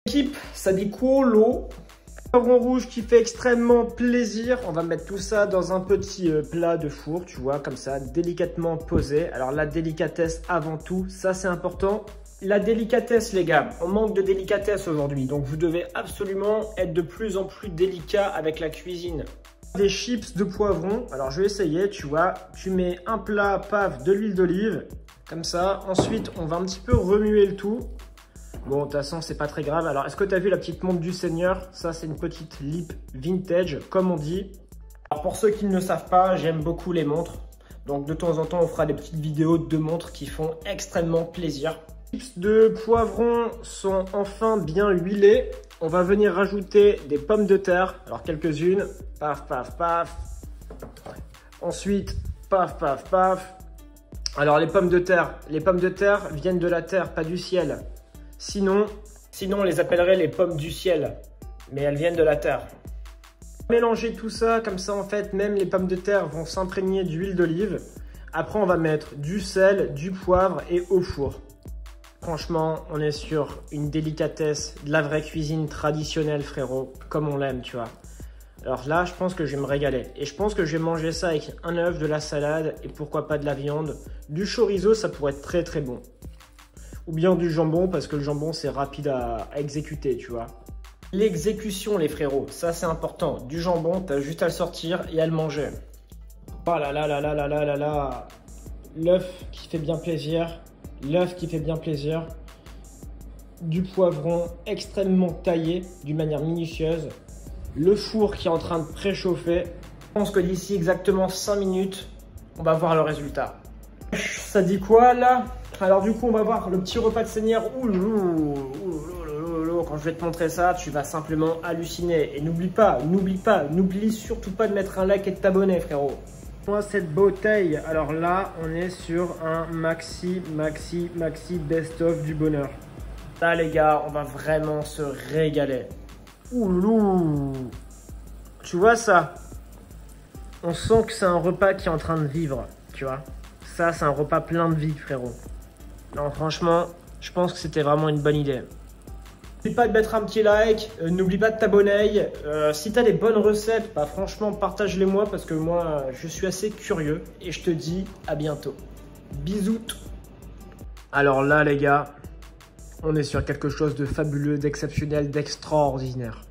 L'équipe, ça dit quoi l'eau? Poivron rouge qui fait extrêmement plaisir. On va mettre tout ça dans un petit plat de four, tu vois, comme ça, délicatement posé. Alors la délicatesse avant tout, ça c'est important. La délicatesse les gars, on manque de délicatesse aujourd'hui. Donc vous devez absolument être de plus en plus délicat avec la cuisine. Des chips de poivron, alors je vais essayer, tu vois. Tu mets un plat, paf, de l'huile d'olive, comme ça. Ensuite, on va un petit peu remuer le tout. Bon, de toute façon, c'est pas très grave. Alors, est-ce que tu as vu la petite montre du Seigneur? Ça, c'est une petite lip vintage, comme on dit. Alors, pour ceux qui ne le savent pas, j'aime beaucoup les montres. Donc, de temps en temps, on fera des petites vidéos de montres qui font extrêmement plaisir. Les chips de poivron sont enfin bien huilés. On va venir rajouter des pommes de terre. Alors, quelques-unes. Paf, paf, paf. Ensuite, paf, paf, paf. Alors, les pommes de terre viennent de la terre, pas du ciel. Sinon, on les appellerait les pommes du ciel, mais elles viennent de la terre. Mélanger tout ça, comme ça en fait, même les pommes de terre vont s'imprégner d'huile d'olive. Après, on va mettre du sel, du poivre et au four. Franchement, on est sur une délicatesse, de la vraie cuisine traditionnelle, frérot, comme on l'aime, tu vois. Alors là, je pense que je vais me régaler. Et je pense que je vais manger ça avec un œuf, de la salade et pourquoi pas de la viande. Du chorizo, ça pourrait être très très bon. Ou bien du jambon, parce que le jambon, c'est rapide à exécuter, tu vois. L'exécution, les frérots, ça c'est important. Du jambon, t'as juste à le sortir et à le manger. Oh là là là là là là là là. L'œuf qui fait bien plaisir. L'œuf qui fait bien plaisir. Du poivron extrêmement taillé, d'une manière minutieuse. Le four qui est en train de préchauffer. Je pense que d'ici exactement 5 minutes, on va voir le résultat. Ça dit quoi là? Alors du coup, on va voir le petit repas de Seigneur. Quand je vais te montrer ça, tu vas simplement halluciner. Et n'oublie surtout pas de mettre un like et de t'abonner, frérot. Moi, cette bouteille, alors là, on est sur un maxi best-of du bonheur. Là, les gars, on va vraiment se régaler. Ouloulou. Tu vois ça? On sent que c'est un repas qui est en train de vivre, tu vois. Ça, c'est un repas plein de vie, frérot. Non, franchement, je pense que c'était vraiment une bonne idée. N'oublie pas de mettre un petit like, n'oublie pas de t'abonner. Si tu as des bonnes recettes, bah franchement, partage-les moi parce que moi, je suis assez curieux. Et je te dis à bientôt. Bisous. Alors là, les gars, on est sur quelque chose de fabuleux, d'exceptionnel, d'extraordinaire.